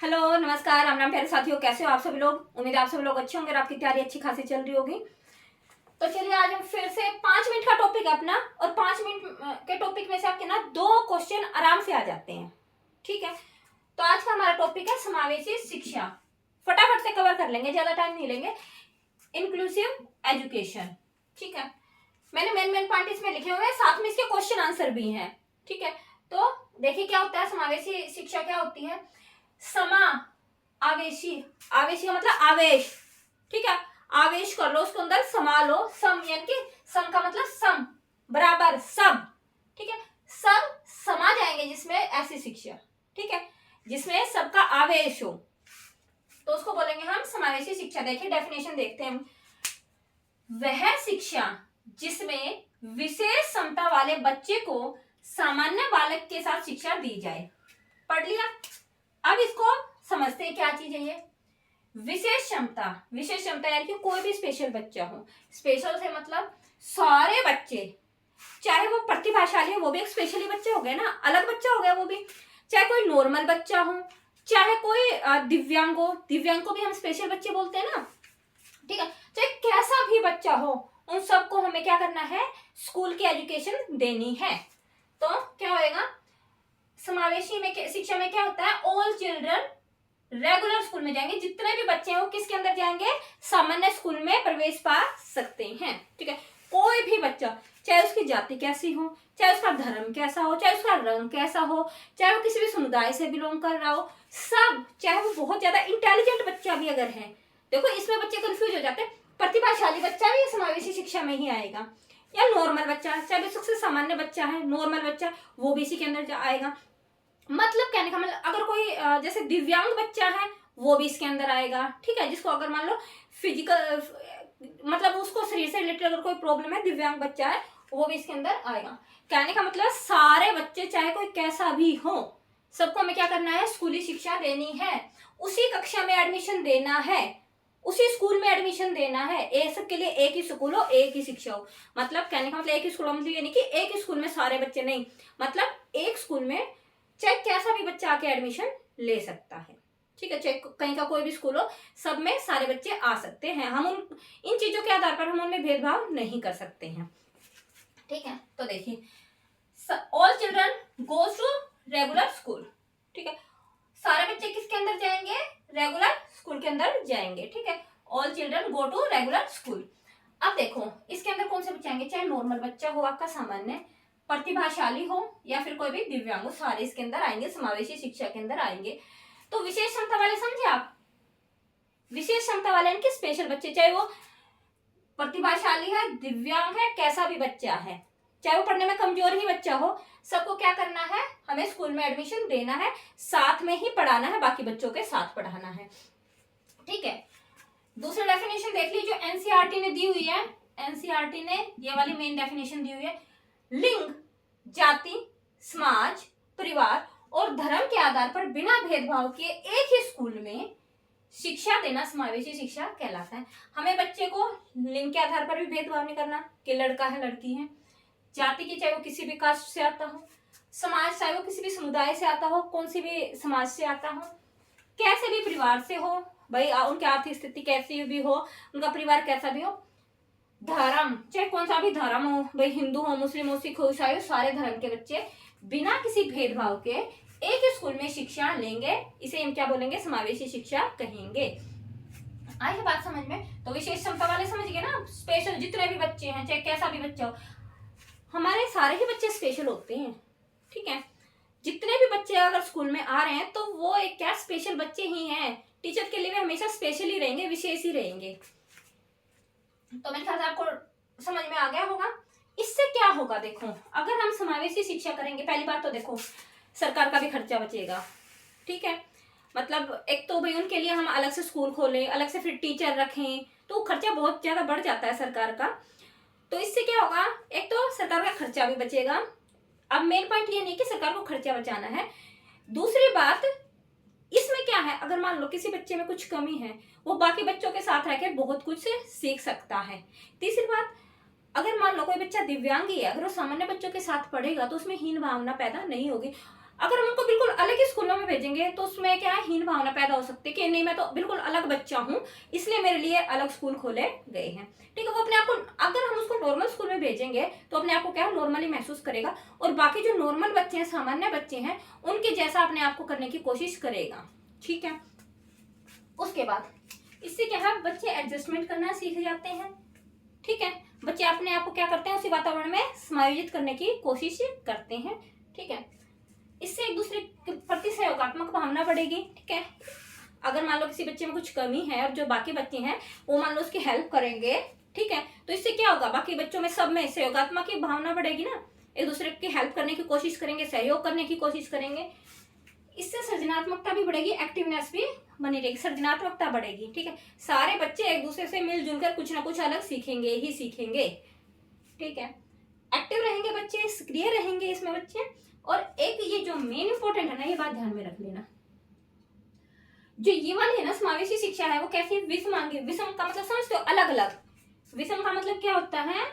Hello नमस्कार राम राम प्यारे साथियों, कैसे हो आप सभी लोग। उम्मीद है आप सभी लोग अच्छे होंगे और आपकी तैयारी अच्छी खासी चल रही होगी। तो चलिए आज हम फिर से 5 मिनट का टॉपिक है अपना, और 5 मिनट के टॉपिक में से आपके ना 2 क्वेश्चन आराम से आ जाते हैं। ठीक है, तो आज का हमारा टॉपिक है समावेशी शिक्षा। फटाफट से कवर कर लेंगे, ज्यादा टाइम नहीं लेंगे। Inclusive education. ठीक है, मैंने मेन पॉइंट इसमें लिखे हुए हैं, साथ में इसके क्वेश्चन आंसर भी हैं। ठीक है, तो देखिए क्या होता है समावेशी शिक्षा। क्या होती है? समा आवेशी, आवेशी का मतलब आवेश। ठीक है, आवेश कर लो, उसके अंदर समा लो। सम यानी कि सम का मतलब सम, बराबर, सब। ठीक है, सब समा जाएंगे जिसमें ऐसी शिक्षा, ठीक है, जिसमें सबका आवेश हो, तो उसको बोलेंगे हम समावेशी शिक्षा। देखिए डेफिनेशन देखते हैं हम। वह शिक्षा जिसमें विशेष क्षमता वाले बच्चे को सामान्य बालक के साथ शिक्षा दी जाए। पढ़ लिया। अब इसको समझते हैं क्या चीज है ये। विशेष क्षमता, विशेष क्षमता यानी कि कोई भी स्पेशल बच्चा हो। स्पेशल से मतलब सारे बच्चे, चाहे वो प्रतिभाशाली हो वो भी एक स्पेशली बच्चे हो गए ना, अलग बच्चा हो गया वो भी। चाहे कोई नॉर्मल बच्चा हो, चाहे कोई दिव्यांग हो, दिव्यांग को भी हम स्पेशल बच्चे बोलते हैं ना। ठीक है, चाहे कैसा भी बच्चा हो, उन सबको हमें क्या करना है, स्कूल की एजुकेशन देनी है। तो क्या होएगा समावेशी में, शिक्षा में क्या होता है, ऑल चिल्ड्रन रेगुलर स्कूल में जाएंगे। जितने भी बच्चे हैं वो किसके अंदर जाएंगे, सामान्य स्कूल में प्रवेश पा सकते हैं। ठीक है, कोई भी बच्चा, चाहे उसकी जाति कैसी हो, चाहे उसका धर्म कैसा हो, चाहे उसका रंग कैसा हो, चाहे वो किसी भी समुदाय से बिलोंग कर रहा हो, सब, चाहे वो बहुत ज्यादा इंटेलिजेंट बच्चा भी अगर है। देखो इसमें बच्चे कंफ्यूज हो जाते हैं, प्रतिभाशाली बच्चा भी समावेशी शिक्षा में ही आएगा, या नॉर्मल बच्चा, चाहे सबसे सामान्य बच्चा है, नॉर्मल बच्चा, वो भी इसी के अंदर आएगा। मतलब कहने का मतलब अगर कोई जैसे दिव्यांग बच्चा है वो भी इसके अंदर आएगा। ठीक है, जिसको अगर मान लो फिजिकल मतलब उसको शरीर से रिलेटेड अगर कोई प्रॉब्लम है, दिव्यांग बच्चा है, वो भी इसके अंदर आएगा। कहने का मतलब सारे बच्चे चाहे कोई कैसा भी हो, सबको हमें क्या करना है, स्कूली शिक्षा देनी है, उसी कक्षा में एडमिशन देना है, उसी स्कूल में एडमिशन देना है। एक सबके लिए एक ही स्कूल हो, एक ही शिक्षा हो। मतलब कहने का मतलब एक ही स्कूल मतलब ये नहीं कि एक ही स्कूल में सारे बच्चे, नहीं, मतलब एक स्कूल में चाहे कैसा भी बच्चा आके एडमिशन ले सकता है। ठीक है, चाहे कहीं का कोई भी स्कूल हो, सब में सारे बच्चे आ सकते हैं। हम इन चीजों के आधार पर हम उनमें भेदभाव नहीं कर सकते हैं। ठीक है, तो देखिए all children goes to regular school. ठीक है, सारे बच्चे किसके अंदर जाएंगे, रेगुलर स्कूल के अंदर जाएंगे। ठीक है, all children go to regular school. अब देखो इसके अंदर कौन से बच्चे आएंगे, चाहे नॉर्मल बच्चा हो आपका सामान्य, प्रतिभाशाली हो, या फिर कोई भी दिव्यांग हो, सारे इसके अंदर आएंगे, समावेशी शिक्षा के अंदर आएंगे। तो विशेष क्षमता वाले समझे आप, विशेष क्षमता वाले इनके स्पेशल बच्चे, चाहे वो प्रतिभाशाली है, दिव्यांग है, कैसा भी बच्चा है, चाहे वो पढ़ने में कमजोर ही बच्चा हो, सबको क्या करना है, हमें स्कूल में एडमिशन देना है, साथ में ही पढ़ाना है, बाकी बच्चों के साथ पढ़ाना है। ठीक है, दूसरी डेफिनेशन देख लीजिए जो एनसीईआरटी ने दी हुई है। एनसीईआरटी ने ये वाली मेन डेफिनेशन दी हुई है। लिंग, जाति, समाज, परिवार और धर्म के आधार पर बिना भेदभाव के एक ही स्कूल में शिक्षा देना समावेशी शिक्षा कहलाता है। हमें बच्चे को लिंग के आधार पर भी भेदभाव नहीं करना कि लड़का है लड़की है, जाति की चाहे वो किसी भी कास्ट से आता हो, समाज चाहे वो किसी भी समुदाय से आता हो, कौन सी भी समाज से आता हो, कैसे भी परिवार से हो, भाई उनकी आर्थिक स्थिति कैसी भी हो, उनका परिवार कैसा भी हो, धर्म चाहे कौन सा भी धर्म हो, भाई हिंदू हो, मुस्लिम हो, सिख हो, ईसाई हो, सारे धर्म के बच्चे बिना किसी भेदभाव के एक ही स्कूल में शिक्षा लेंगे। इसे हम क्या बोलेंगे, समावेशी शिक्षा कहेंगे। आई बात समझ में। तो विशेष क्षमता वाले समझ गए ना, स्पेशल जितने भी बच्चे हैं, चाहे कैसा भी बच्चा हो, हमारे सारे ही बच्चे स्पेशल होते हैं। ठीक है, जितने भी बच्चे अगर स्कूल में आ रहे हैं तो वो एक क्या स्पेशल बच्चे ही हैं। टीचर के लिए भी हमेशा स्पेशल ही रहेंगे, विशेष ही रहेंगे। तो मेरे ख्याल से आपको समझ में आ गया होगा। इससे क्या होगा, देखो अगर हम समावेशी शिक्षा करेंगे, पहली बात तो देखो सरकार का भी खर्चा बचेगा। ठीक है, मतलब एक तो भाई उनके लिए हम अलग से स्कूल खोलें, अलग से फिर टीचर रखें, तो खर्चा बहुत ज्यादा बढ़ जाता है सरकार का। तो इससे क्या होगा, एक तो सरकार का खर्चा भी बचेगा। अब मेन पॉइंट ये नहीं कि सरकार को खर्चा बचाना है, दूसरी बात इसमें क्या है, अगर मान लो किसी बच्चे में कुछ कमी है, वो बाकी बच्चों के साथ रहकर बहुत कुछ सीख सकता है। तीसरी बात, अगर मान लो कोई बच्चा दिव्यांग ही है, अगर वो सामान्य बच्चों के साथ पढ़ेगा तो उसमें हीन भावना पैदा नहीं होगी। अगर हम उनको बिल्कुल अलग ही स्कूलों में भेजेंगे तो उसमें क्या है, हीन भावना पैदा हो सकती है कि नहीं मैं तो बिल्कुल अलग बच्चा हूँ, इसलिए मेरे लिए अलग स्कूल खोले गए हैं। ठीक है, वो अपने आप को, अगर हम उसको नॉर्मल स्कूल में भेजेंगे तो अपने आप को क्या है, नॉर्मली महसूस करेगा, और बाकी जो नॉर्मल बच्चे हैं, सामान्य बच्चे हैं, उनके जैसा अपने आप को करने की कोशिश करेगा। ठीक है, उसके बाद इससे क्या है, बच्चे एडजस्टमेंट करना सीख जाते हैं। ठीक है, बच्चे अपने आप को क्या करते हैं, उसी वातावरण में समायोजित करने की कोशिश करते हैं। ठीक है, इससे एक दूसरे के प्रति सहयोगात्मक भावना बढ़ेगी। ठीक है, अगर मान लो किसी बच्चे में कुछ कमी है और जो बाकी बच्चे हैं वो मान लो उसकी हेल्प करेंगे, ठीक है, तो इससे क्या होगा, बाकी बच्चों में सब में सहयोगात्मक की भावना बढ़ेगी ना, एक दूसरे की हेल्प करने की कोशिश करेंगे, सहयोग करने की कोशिश करेंगे। इससे सृजनात्मकता भी बढ़ेगी, एक्टिवनेस भी बनी रहेगी, सृजनात्मकता बढ़ेगी। ठीक है, सारे बच्चे एक दूसरे से मिलजुल कर कुछ ना कुछ अलग सीखेंगे ही सीखेंगे। ठीक है, एक्टिव रहेंगे बच्चे, सक्रिय रहेंगे इसमें बच्चे। और एक ये जो मेन इंपॉर्टेंट है ना, ये बात ध्यान में रख लेना, जो ये वाली है ना समावेशी शिक्षा है, वो कैसी, विषमांगी। विषम का मतलब समझते हो, अलग अलग। विषम का मतलब क्या होता है,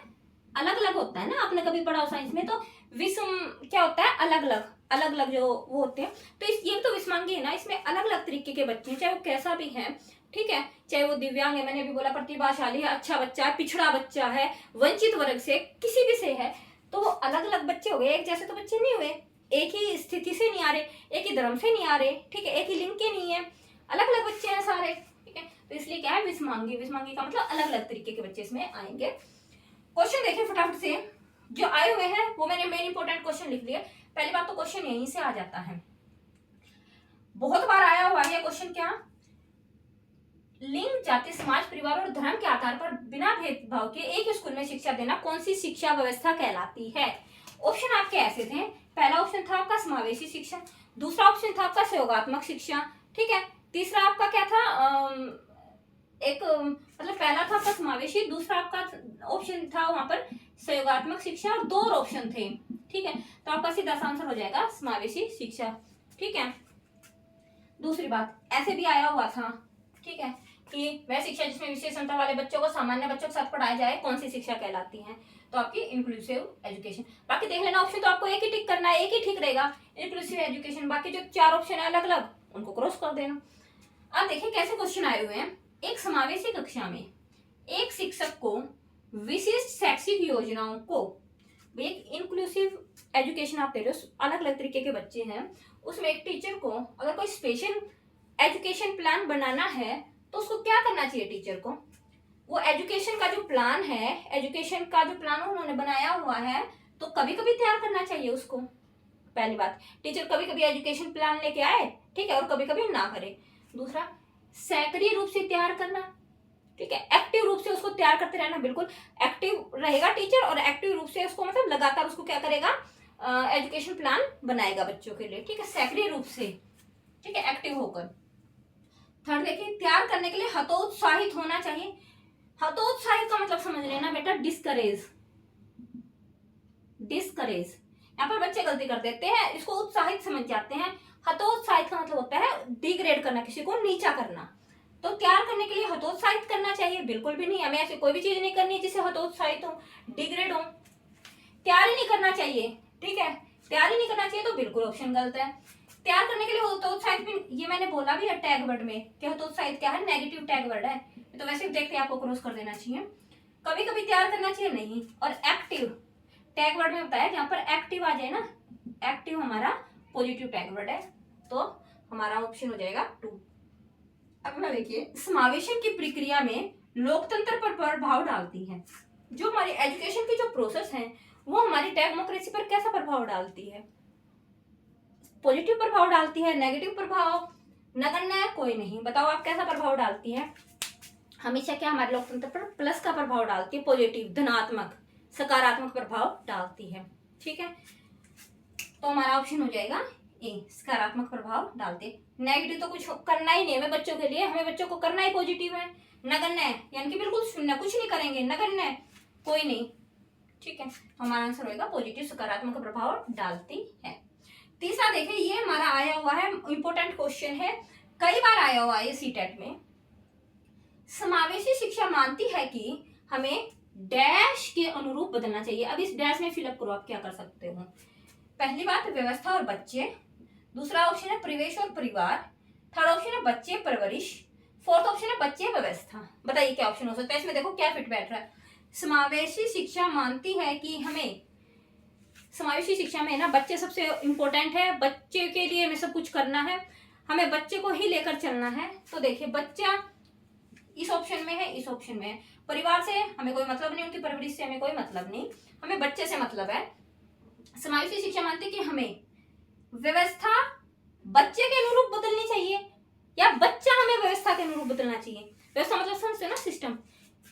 अलग अलग होता है ना, आपने कभी पढ़ा हो साइंस में, तो विषम क्या होता है, अलग अलग, अलग अलग जो वो होते हैं। तो इस ये तो विषमांगी है ना, इसमें अलग अलग तरीके के बच्चे हैं, चाहे वो कैसा भी है। ठीक है, चाहे वो दिव्यांग है, मैंने भी बोला, प्रतिभाशाली है, अच्छा बच्चा है, पिछड़ा बच्चा है, वंचित वर्ग से, किसी भी से है, तो वो अलग अलग बच्चे हो गए, एक जैसे तो बच्चे नहीं हुए, एक ही स्थिति से नहीं आ रहे, एक ही धर्म से नहीं आ रहे। ठीक है, एक ही लिंग के नहीं है, अलग अलग बच्चे हैं सारे। ठीक है, तो इसलिए क्या है, विषमांगी। विषमांगी का मतलब अलग अलग तरीके के बच्चे इसमें आएंगे। क्वेश्चन देखिए फटाफट से जो आए हुए हैं, वो मैंने मेन इंपॉर्टेंट क्वेश्चन लिख लिए। पहली बात तो क्वेश्चन यहीं से आ जाता है, बहुत बार आया हुआ है क्वेश्चन, क्या, लिंग, जाति, समाज, परिवार और धर्म के आधार पर बिना भेदभाव के एक स्कूल में शिक्षा देना कौन सी शिक्षा व्यवस्था कहलाती है। ऑप्शन आपके ऐसे थे, पहला ऑप्शन था आपका समावेशी शिक्षा, दूसरा ऑप्शन था आपका सहयोगात्मक शिक्षा। ठीक है, तीसरा आपका क्या था, एक मतलब पहला था आपका समावेशी, दूसरा आपका ऑप्शन था वहां पर सहयोगात्मक शिक्षा, और दो ऑप्शन थे। ठीक है, तो आपका सीधा सा आंसर हो जाएगा समावेशी शिक्षा। ठीक है, दूसरी बात ऐसे भी आया हुआ था, ठीक है, कि वह शिक्षा जिसमें विशेष क्षमता वाले बच्चों को सामान्य बच्चों के साथ पढ़ाया जाए कौन सी शिक्षा कहलाती है, तो आपकी इंक्लूसिव एजुकेशन। बाकी देख लेना, ऑप्शन तो आपको एक ही टिक करना है, एक ही ठीक रहेगा, इंक्लूसिव एजुकेशन। बाकी जो चार ऑप्शन है अलग अलग, उनको क्रॉस कर देना। अब देखिए कैसे क्वेश्चन आए हुए हैं। एक समावेशी कक्षा में एक शिक्षक को विशिष्ट शैक्षिक योजनाओं को, एक इंक्लूसिव एजुकेशन आप दे रहे हो, अलग अलग तरीके के बच्चे हैं, उसमें एक टीचर को अगर कोई स्पेशल एजुकेशन प्लान बनाना है तो उसको क्या करना चाहिए, टीचर को वो एजुकेशन का जो प्लान है, एजुकेशन का जो प्लान उन्होंने बनाया हुआ है, तो कभी कभी तैयार करना चाहिए उसको। पहली बात, टीचर कभी कभी एजुकेशन प्लान लेके आए, ठीक है, और कभी कभी ना करे। दूसरा, सक्रिय रूप से तैयार करना, ठीक है, एक्टिव रूप से उसको तैयार करते रहना, बिल्कुल एक्टिव रहेगा टीचर, और एक्टिव रूप से उसको मतलब लगातार उसको क्या करेगा, एजुकेशन प्लान बनाएगा बच्चों के लिए। ठीक है, सक्रिय रूप से, ठीक है, एक्टिव होकर। थर्ड देखिए, तैयार करने के लिए हतोत्साहित होना चाहिए। हतोत्साहित का मतलब समझ लेना बेटा, डिस्करेज। डिस्करेज, यहाँ पर बच्चे गलती कर देते हैं, इसको उत्साहित समझ जाते हैं। हतोत्साहित का मतलब होता है डिग्रेड करना, किसी को नीचा करना। तो तैयार करने के लिए हतोत्साहित करना चाहिए, बिल्कुल भी नहीं, हमें ऐसी कोई भी चीज नहीं करनी जिससे हतोत्साहित हो, डिग्रेड हो। तैयार ही नहीं करना चाहिए, ठीक है, तैयार ही नहीं करना चाहिए, तो बिल्कुल ऑप्शन गलत है। तैयार करने के लिए हतोत्साहित भी, ये मैंने बोला भी है टैग वर्ड में कि हतोत्साहित क्या है, नेगेटिव टैग वर्ड है, तो वैसे देखते आपको क्रॉस कर देना चाहिए। कभी कभी तैयार करना चाहिए नहीं। और एक्टिव टैग वर्ड में होता है, जहां पर एक्टिव आ जाए ना, एक्टिव हमारा पॉजिटिव टैग वर्ड है, तो हमारा ऑप्शन हो जाएगा 2। अगला देखिए, समावेशन की प्रक्रिया में लोकतंत्र पर प्रभाव डालती है। जो हमारी एजुकेशन की जो प्रोसेस है वो हमारी डेमोक्रेसी पर कैसा प्रभाव डालती है, पॉजिटिव प्रभाव डालती है, नेगेटिव प्रभाव, नगण्य, कोई नहीं, बताओ आप कैसा प्रभाव डालती है। हमेशा क्या हमारे लोकतंत्र पर प्लस का प्रभाव डालती है, पॉजिटिव, धनात्मक, सकारात्मक प्रभाव डालती है। ठीक है, तो हमारा ऑप्शन हो जाएगा ए, सकारात्मक प्रभाव डालते। नेगेटिव तो कुछ करना ही नहीं हमें बच्चों के लिए, हमें बच्चों को करना ही पॉजिटिव है। नगण्य यानी कि बिल्कुल शून्य, कुछ नहीं करेंगे, नगण्य कोई नहीं। ठीक है, हमारा आंसर होगा पॉजिटिव, सकारात्मक प्रभाव डालती है। तीसरा देखिए, ये हमारा आया हुआ है, इंपॉर्टेंट क्वेश्चन है, कई बार आया हुआ है सीटेट में। समावेशी शिक्षा मानती है कि हमें डैश के अनुरूप बदलना चाहिए। अब इस डैश में फिलअप करो, आप क्या कर सकते हो। पहली बात, व्यवस्था और बच्चे। दूसरा ऑप्शन है परिवेश और परिवार, थर्ड ऑप्शन है बच्चे परवरिश, फोर्थ ऑप्शन है बच्चे व्यवस्था। बताइए क्या ऑप्शन हो सकता है इसमें? देखो क्या फिट बैठ रहा है। समावेशी शिक्षा मानती है कि हमें समावेशी शिक्षा में ना बच्चे सबसे इंपॉर्टेंट है, बच्चे के लिए हमें सब कुछ करना है, हमें बच्चे को ही लेकर चलना है। तो देखिए बच्चा इस ऑप्शन में है, इस ऑप्शन में है। परिवार से हमें कोई मतलब नहीं, उनकी परवरिश से हमें कोई मतलब नहीं, हमें बच्चे से मतलब है। समावेशी शिक्षा मानती है कि हमें व्यवस्था बच्चे के अनुरूप बदलनी चाहिए या बच्चा हमें व्यवस्था के अनुरूप बदलना चाहिए। व्यवस्था मतलब समझते हो ना, सिस्टम।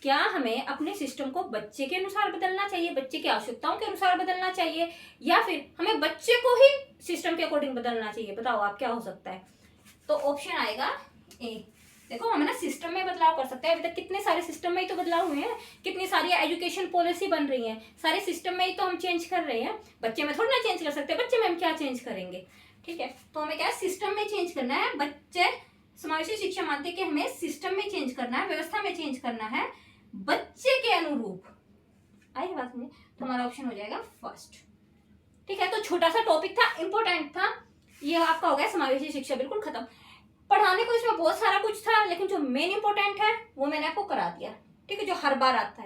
क्या हमें अपने सिस्टम को बच्चे के अनुसार बदलना चाहिए, बच्चे की आवश्यकताओं के अनुसार बदलना चाहिए, या फिर हमें बच्चे को ही सिस्टम के अकॉर्डिंग बदलना चाहिए? बताओ आप क्या हो सकता है? तो ऑप्शन आएगा ए। देखो हम ना सिस्टम में बदलाव कर सकते हैं। अभी तक कितने सारे सिस्टम में ही तो बदलाव हुए हैं, कितनी सारी एजुकेशन पॉलिसी बन रही है, सारे सिस्टम में ही तो हम चेंज कर रहे हैं। बच्चे में थोड़ी ना चेंज कर सकते, बच्चे में हम क्या चेंज करेंगे? ठीक है, तो हमें क्या सिस्टम में चेंज करना है। बच्चे समावेशी शिक्षा मानते हैं कि हमें सिस्टम में चेंज करना है, व्यवस्था में चेंज करना है बच्चे के अनुरूप। आई बात में? तो हमारा ऑप्शन हो जाएगा फर्स्ट। ठीक है, तो छोटा सा टॉपिक था, इंपॉर्टेंट था, ये आपका हो गया समावेशी शिक्षा, बिल्कुल खत्म। पढ़ाने को इसमें बहुत सारा कुछ था, लेकिन जो मेन इंपॉर्टेंट है वो मैंने आपको करा दिया। ठीक है, जो हर बार आता है।